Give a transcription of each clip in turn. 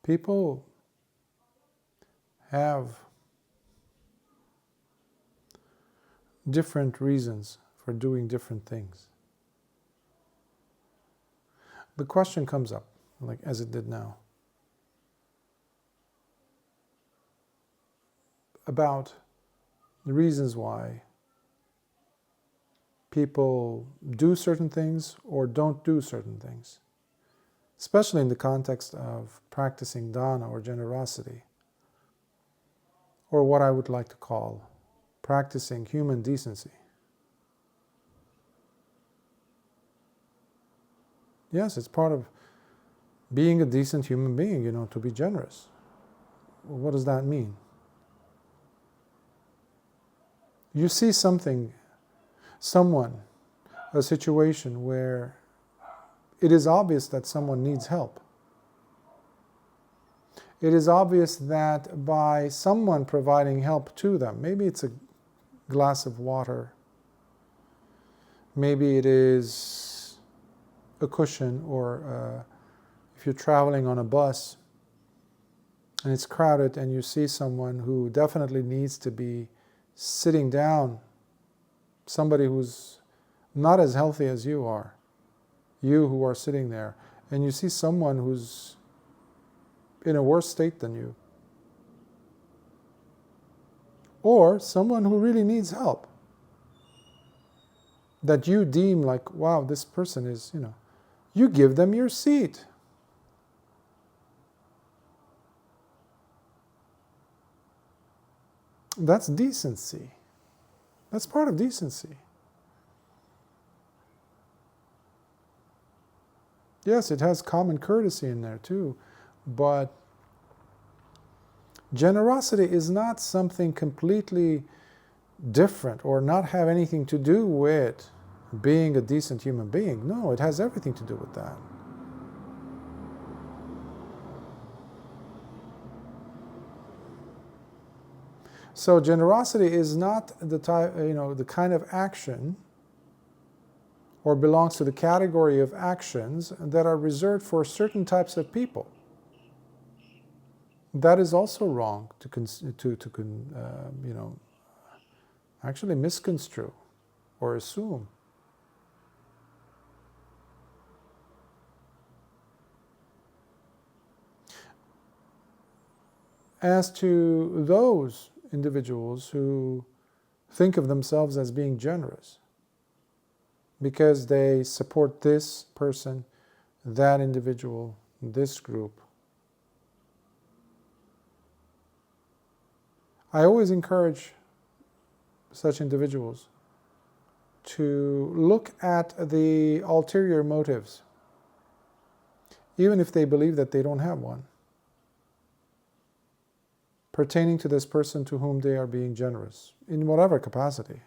People have different reasons for doing different things. The question comes up, like as it did now, about the reasons why people do certain things or don't do certain things, especially in the context of practicing dana or generosity, or what I would like to call practicing human decency. Yes, it's part of being a decent human being, to be generous. Well, what does that mean? You see something, someone, a situation where it is obvious that someone needs help. It is obvious that by someone providing help to them, maybe it's a glass of water, maybe it is a cushion, or if you're traveling on a bus and it's crowded and you see someone who definitely needs to be sitting down, somebody who's not as healthy as you are, you who are sitting there, and you see someone who's in a worse state than you, or someone who really needs help, that you deem like, wow, this person is, you give them your seat. That's decency. That's part of decency. Yes, it has common courtesy in there too, but generosity is not something completely different or not have anything to do with being a decent human being. No, it has everything to do with that. So generosity is not the type, the kind of action, or belongs to the category of actions that are reserved for certain types of people. That is also wrong to actually misconstrue or assume. As to those individuals who think of themselves as being generous because they support this person, that individual, this group, I always encourage such individuals to look at the ulterior motives, even if they believe that they don't have one, pertaining to this person to whom they are being generous, in whatever capacity.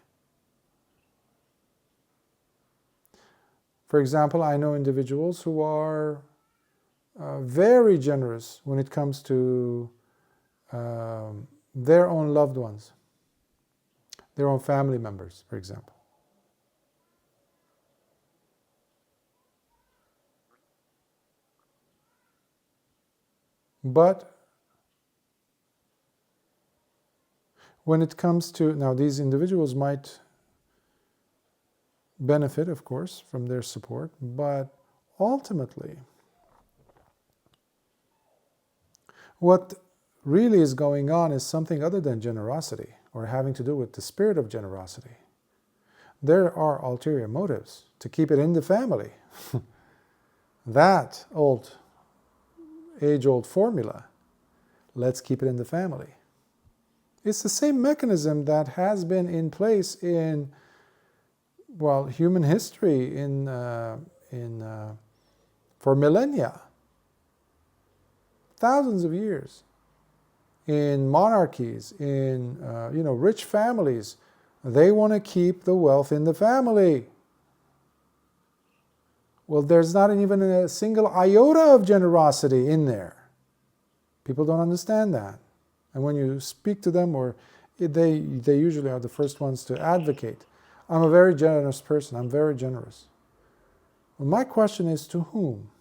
For example, I know individuals who are very generous when it comes to their own loved ones, their own family members, for example. But when it comes to, now these individuals might benefit, of course, from their support, but ultimately, what really is going on is something other than generosity, or having to do with the spirit of generosity. There are ulterior motives to keep it in the family. That age-old formula, let's keep it in the family. It's the same mechanism that has been in place in, human history for millennia, thousands of years, in monarchies, in rich families. They want to keep the wealth in the family. Well, there's not even a single iota of generosity in there. People don't understand that. And when you speak to them, or they usually are the first ones to advocate, I'm a very generous person, I'm very generous. Well, my question is, to whom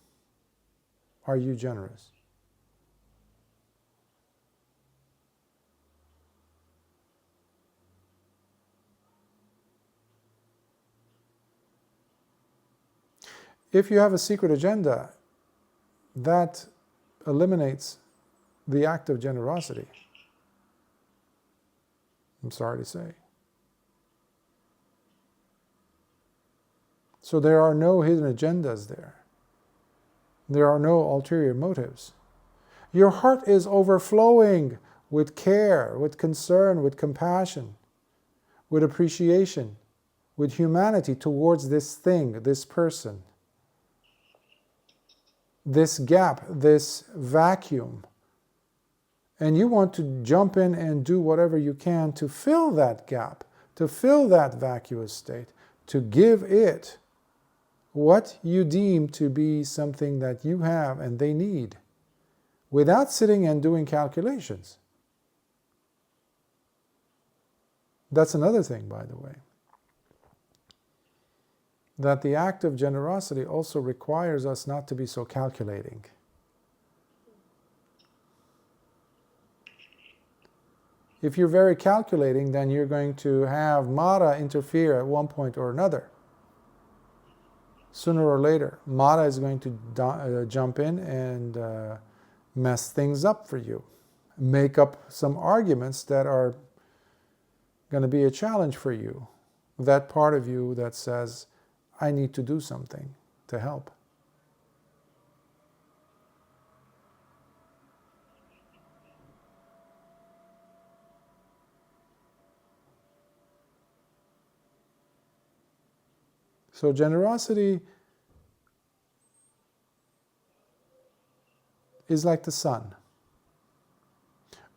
are you generous? If you have a secret agenda, that eliminates the act of generosity. I'm sorry to say. So there are no hidden agendas there. There are no ulterior motives. Your heart is overflowing with care, with concern, with compassion, with appreciation, with humanity towards this thing, this person, this gap, this vacuum. And you want to jump in and do whatever you can to fill that gap, to fill that vacuous state, to give it what you deem to be something that you have and they need, without sitting and doing calculations. That's another thing, by the way, that the act of generosity also requires us not to be so calculating. If you're very calculating, then you're going to have Mara interfere at one point or another. Sooner or later, Mara is going to jump in and mess things up for you. Make up some arguments that are going to be a challenge for you. That part of you that says, I need to do something to help. So generosity is like the sun,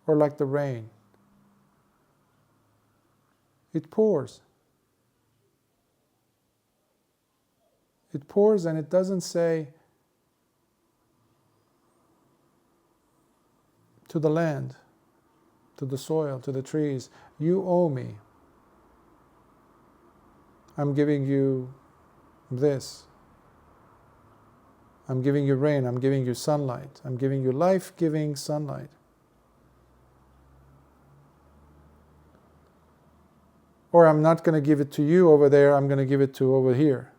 or like the rain. It pours. It pours, and it doesn't say to the land, to the soil, to the trees, you owe me. I'm giving you this. I'm giving you rain, I'm giving you sunlight, I'm giving you life-giving sunlight. Or I'm not going to give it to you over there, I'm going to give it to over here.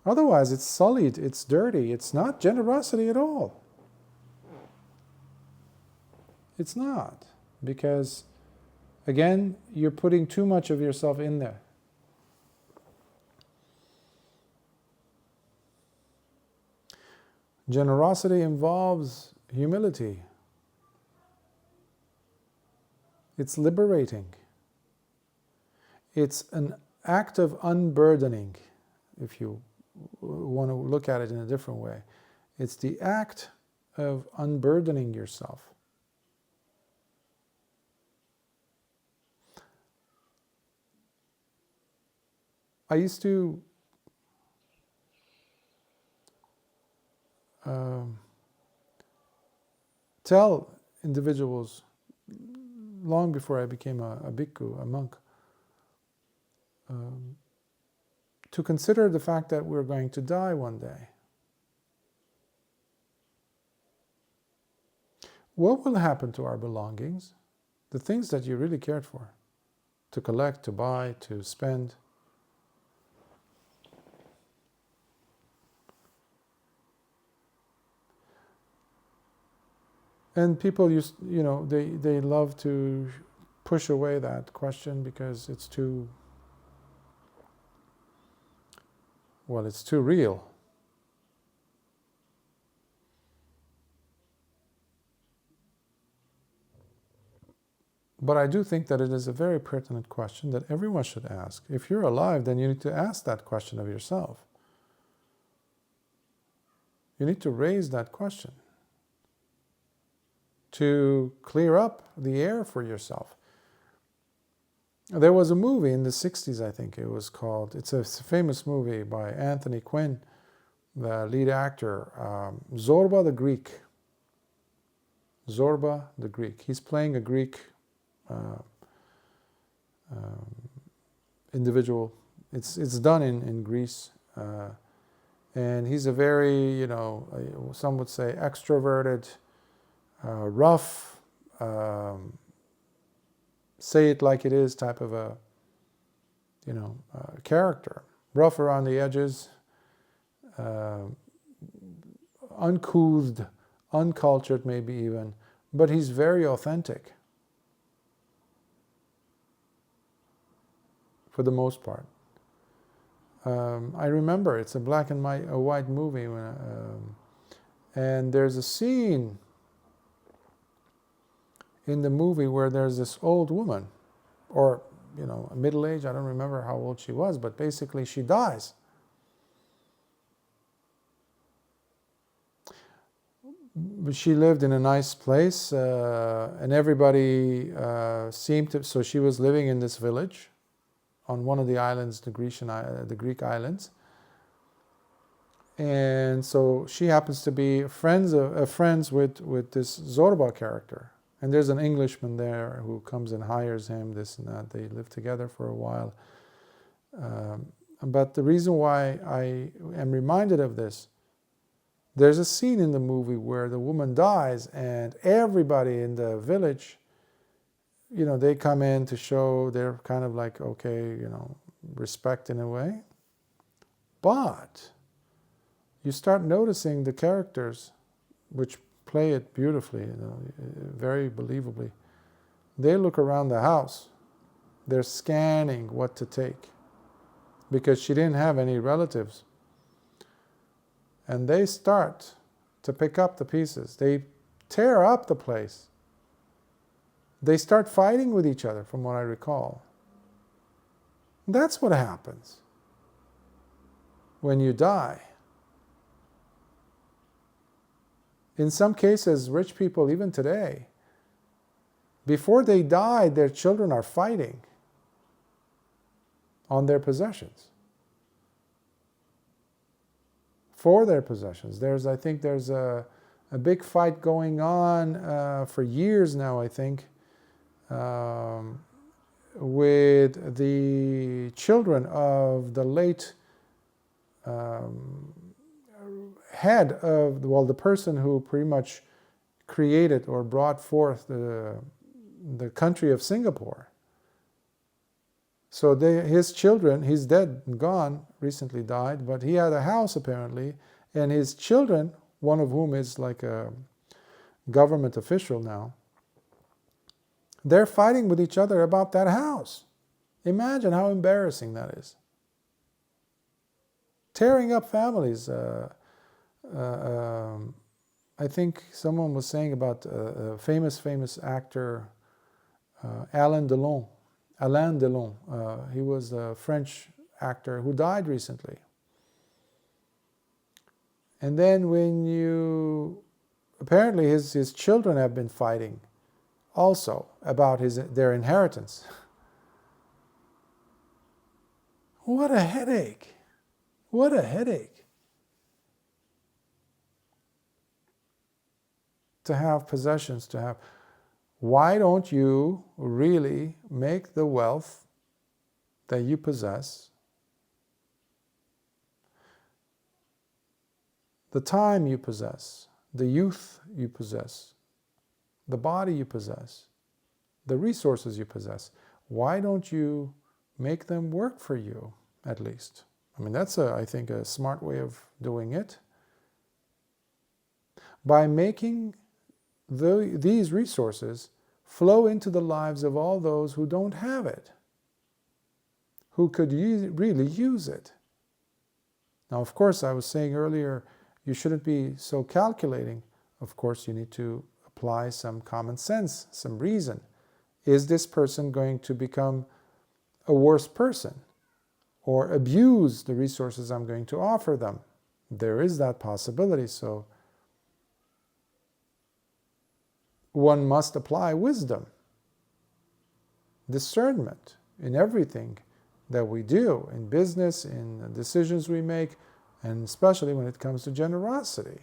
Otherwise, it's sullied, it's dirty, it's not generosity at all. It's not, because again, you're putting too much of yourself in there. Generosity involves humility. It's liberating. It's an act of unburdening, if you want to look at it in a different way. It's the act of unburdening yourself. I used to tell individuals long before I became a bhikkhu, a monk, to consider the fact that we're going to die one day. What will happen to our belongings? The things that you really cared for, to collect, to buy, to spend. And people they love to push away that question because it's too real. But I do think that it is a very pertinent question that everyone should ask. If you're alive, then you need to ask that question of yourself. You need to raise that question to clear up the air for yourself. There was a movie in the 60s, I think it was called. It's a famous movie by Anthony Quinn, the lead actor, Zorba the Greek. Zorba the Greek. He's playing a Greek individual. It's done in Greece. And he's a very, some would say extroverted, rough, say it like it is type of a character. Rough around the edges, uncouthed, uncultured maybe even, but he's very authentic for the most part. I remember it's a black and white movie, and there's a scene in the movie where there's this old woman, or middle-aged, I don't remember how old she was, but basically she dies. But she lived in a nice place, and everybody seemed to, so she was living in this village on one of the islands, the Greek islands. And so she happens to be friends with this Zorba character. And there's an Englishman there who comes and hires him, this and that. They live together for a while. But the reason why I am reminded of this, there's a scene in the movie where the woman dies and everybody in the village, they come in to show they're kind of like, okay, respect in a way. But you start noticing the characters, which play it beautifully, very believably. They look around the house. They're scanning what to take because she didn't have any relatives. And they start to pick up the pieces. They tear up the place. They start fighting with each other, from what I recall. That's what happens when you die. In some cases, rich people, even today, before they die, their children are fighting on their possessions. For their possessions. I think there's a big fight going on for years now, I think, with the children of the late head of, the person who pretty much created or brought forth the country of Singapore. So his children, he's dead and gone, recently died, but he had a house apparently, and his children, one of whom is like a government official now, they're fighting with each other about that house. Imagine how embarrassing that is. Tearing up families. I think someone was saying about a famous actor, Alain Delon. He was a French actor who died recently. And then apparently his children have been fighting also about their inheritance. What a headache. What a headache. To have possessions, why don't you really make the wealth that you possess, the time you possess, the youth you possess, the body you possess, the resources you possess, why don't you make them work for you, at least? I mean, that's, I think, a smart way of doing it. By making these resources flow into the lives of all those who don't have it, who could really use it. Now, of course, I was saying earlier, you shouldn't be so calculating. Of course, you need to apply some common sense, some reason. Is this person going to become a worse person or abuse the resources I'm going to offer them? There is that possibility. So one must apply wisdom, discernment in everything that we do, in business, in the decisions we make, and especially when it comes to generosity.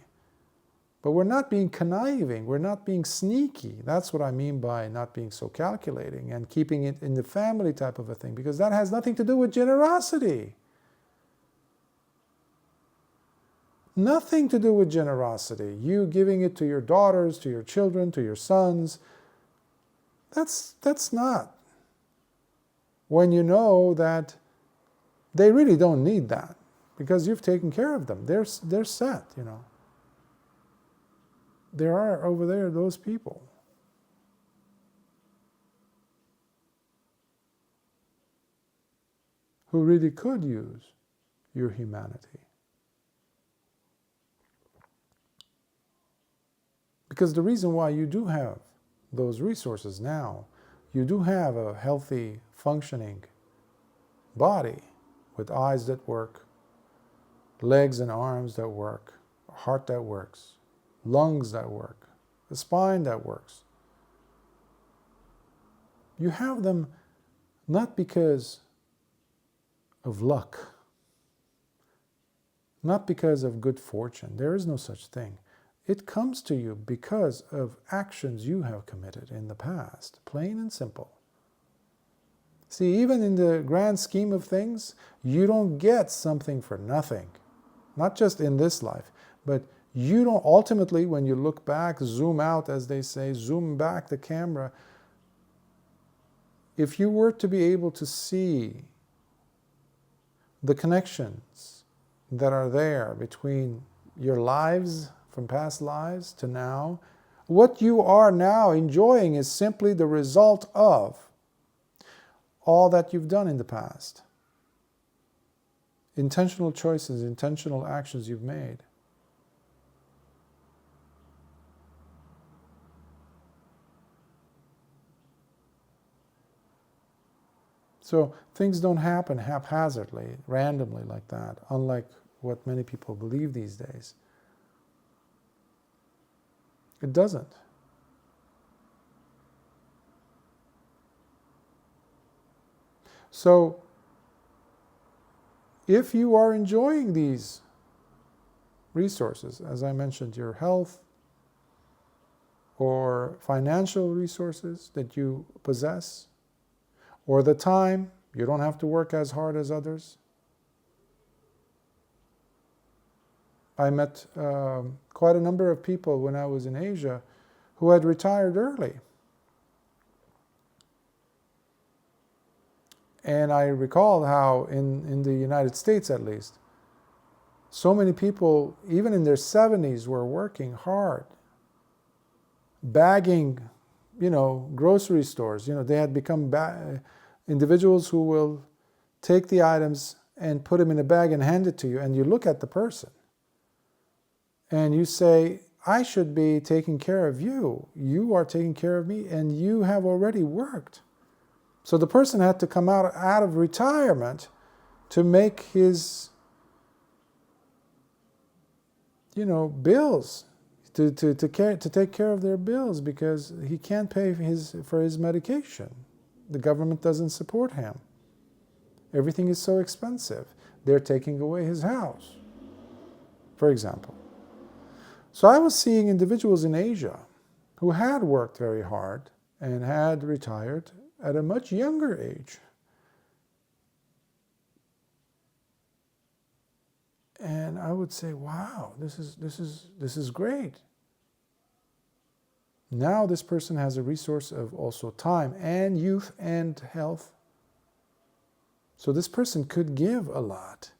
But we're not being conniving, we're not being sneaky. That's what I mean by not being so calculating and keeping it in the family type of a thing, because that has nothing to do with generosity. Nothing to do with generosity. You giving it to your daughters, to your children, to your sons. That's not. When you know that They really don't need that because you've taken care of them. They're set, There are over there those people who really could use your humanity. Because the reason why you do have those resources now, you do have a healthy, functioning body with eyes that work, legs and arms that work, a heart that works, lungs that work, a spine that works. You have them not because of luck, not because of good fortune. There is no such thing. It comes to you because of actions you have committed in the past, plain and simple. See, even in the grand scheme of things, you don't get something for nothing. Not just in this life, but you don't ultimately, when you look back, zoom out, as they say, zoom back the camera, if you were to be able to see the connections that are there between your lives from past lives to now, what you are now enjoying is simply the result of all that you've done in the past. Intentional choices, intentional actions you've made. So things don't happen haphazardly, randomly like that, unlike what many people believe these days. It doesn't. So, if you are enjoying these resources, as I mentioned, your health or financial resources that you possess, or the time, you don't have to work as hard as others. I met quite a number of people when I was in Asia who had retired early. And I recall how in the United States at least, so many people, even in their 70s, were working hard, bagging, grocery stores. They had become individuals who will take the items and put them in a bag and hand it to you. And you look at the person and you say, I should be taking care of you. You are taking care of me, and you have already worked. So the person had to come out of retirement to make his, bills, to take care of their bills, because he can't pay for his medication. The government doesn't support him. Everything is so expensive. They're taking away his house, for example. So I was seeing individuals in Asia who had worked very hard and had retired at a much younger age. And I would say, wow, this is great. Now this person has a resource of also time and youth and health. So this person could give a lot.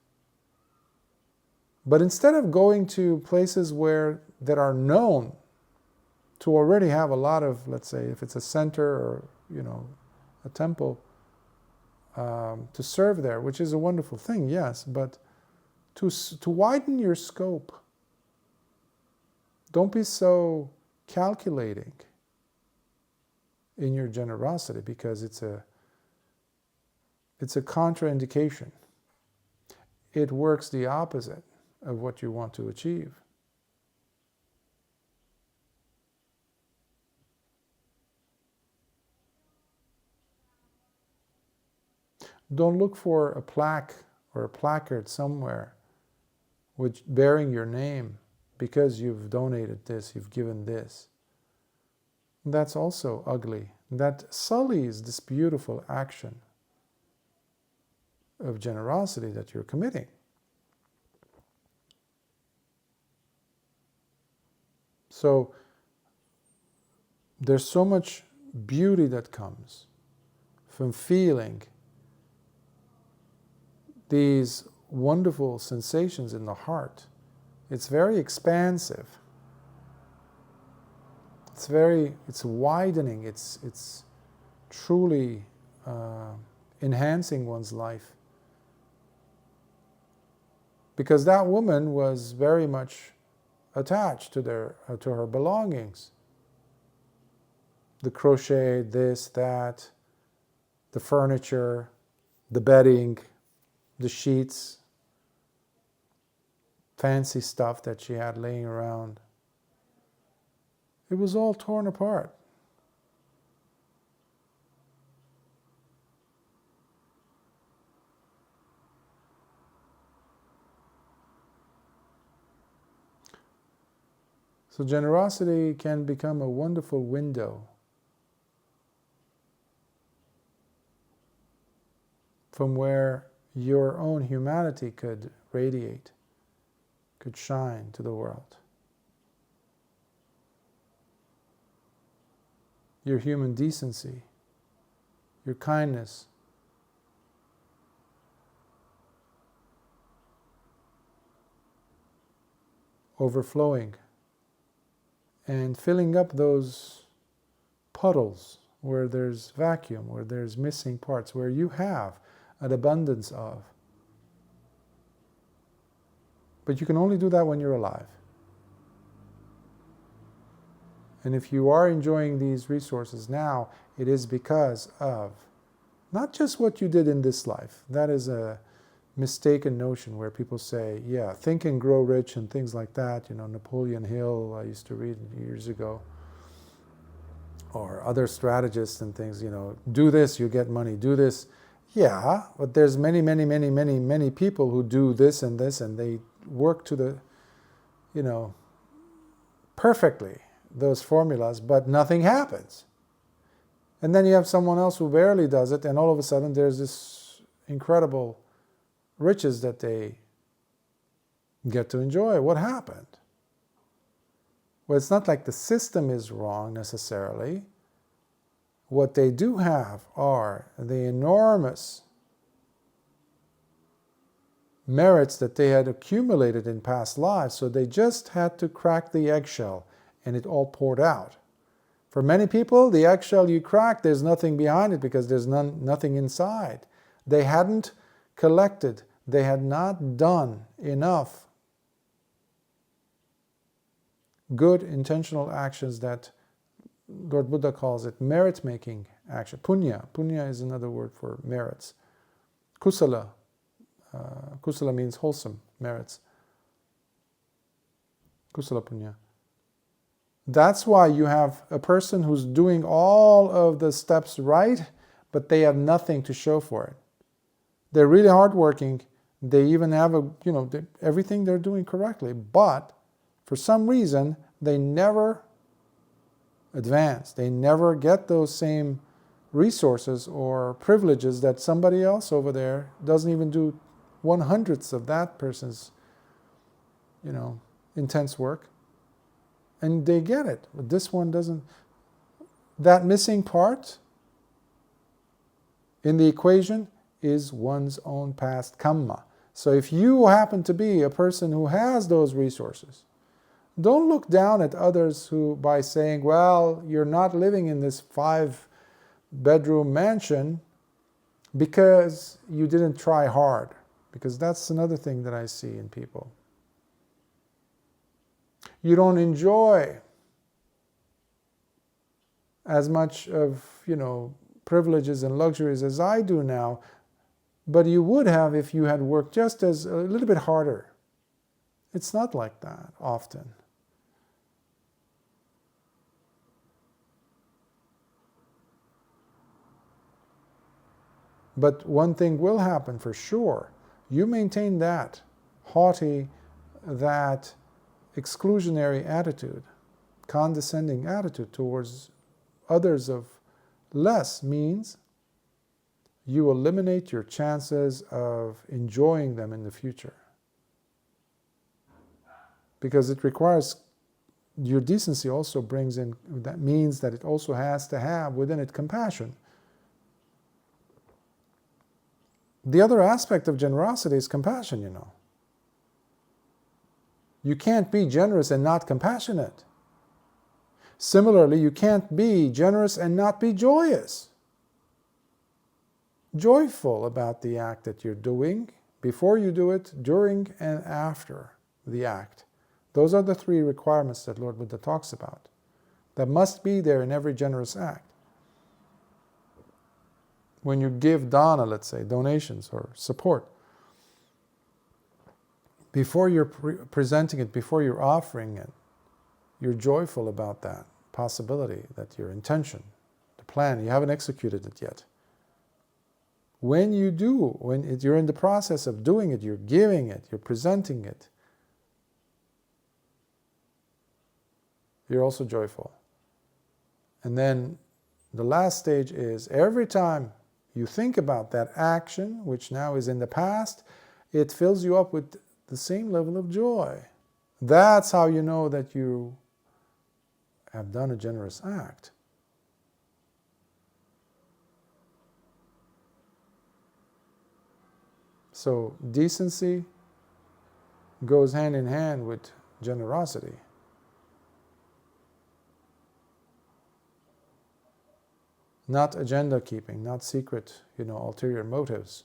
But instead of going to places that are known to already have a lot of, let's say, if it's a center or, a temple, to serve there, which is a wonderful thing, yes, but to widen your scope. Don't be so calculating in your generosity, because it's a contraindication. It works the opposite of what you want to achieve. Don't look for a plaque or a placard somewhere bearing your name because you've donated this, you've given this. That's also ugly. That sullies this beautiful action of generosity that you're committing. So there's so much beauty that comes from feeling these wonderful sensations in the heart. It's very expansive. It's widening. It's truly enhancing one's life. Because that woman was very much attached to her belongings. The crochet, this, that, the furniture, the bedding, the sheets, fancy stuff that she had laying around. It was all torn apart. So generosity can become a wonderful window from where your own humanity could radiate, could shine to the world. Your human decency, your kindness, overflowing and filling up those puddles where there's vacuum, where there's missing parts, where you have an abundance of. But you can only do that when you're alive. And if you are enjoying these resources now, it is because of not just what you did in this life. That is a mistaken notion where people say, yeah, think and grow rich and things like that. Napoleon Hill, I used to read years ago, or other strategists and things, do this, you get money, do this. Yeah, but there's many, many, many, many, many people who do this, and they work to the, perfectly, those formulas, but nothing happens. And then you have someone else who barely does it, and all of a sudden there's this incredible riches that they get to enjoy. What happened? Well, it's not like the system is wrong necessarily. What they do have are the enormous merits that they had accumulated in past lives, so they just had to crack the eggshell and it all poured out. For many people, the eggshell you crack, there's nothing behind it because there's nothing inside. They hadn't collected, they had not done enough good intentional actions that Lord Buddha calls it merit-making action. Punya. Punya is another word for merits. Kusala. Kusala means wholesome merits. Kusala punya. That's why you have a person who's doing all of the steps right, but they have nothing to show for it. They're really hardworking. They even have everything they're doing correctly, but for some reason, they never advance. They never get those same resources or privileges that somebody else over there doesn't even do 1/100th of that person's, intense work. And they get it, but this one doesn't. That missing part in the equation is one's own past karma. So if you happen to be a person who has those resources, don't look down at others who, by saying, well, you're not living in this 5-bedroom mansion because you didn't try hard. Because that's another thing that I see in people. You don't enjoy as much of, privileges and luxuries as I do now, but you would have if you had worked just a little bit harder. It's not like that often. But one thing will happen for sure. You maintain that haughty, that exclusionary attitude, condescending attitude towards others of less, means you eliminate your chances of enjoying them in the future. Because it requires, your decency also brings in, that means that it also has to have within it compassion. The other aspect of generosity is compassion, you know. You can't be generous and not compassionate. Similarly, you can't be generous and not be joyous. Joyful about the act that you're doing, before you do it, during and after the act. Those are the three requirements that Lord Buddha talks about, that must be there in every generous act. When you give dana, let's say, donations or support, before you're presenting it, before you're offering it, you're joyful about that possibility, that your intention, the plan, you haven't executed it yet. When you do, you're in the process of doing it, you're giving it, you're presenting it, you're also joyful. And then the last stage is every time you think about that action, which now is in the past, it fills you up with the same level of joy. That's how you know that you have done a generous act. So decency goes hand in hand with generosity. Not agenda keeping, not secret, ulterior motives.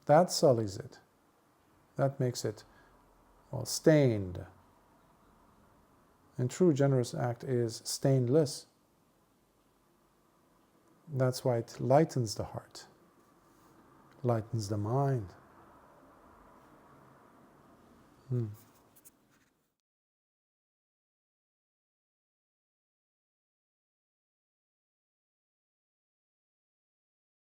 That sullies it. That makes it, stained. And true generous act is stainless. That's why it lightens the heart, lightens the mind.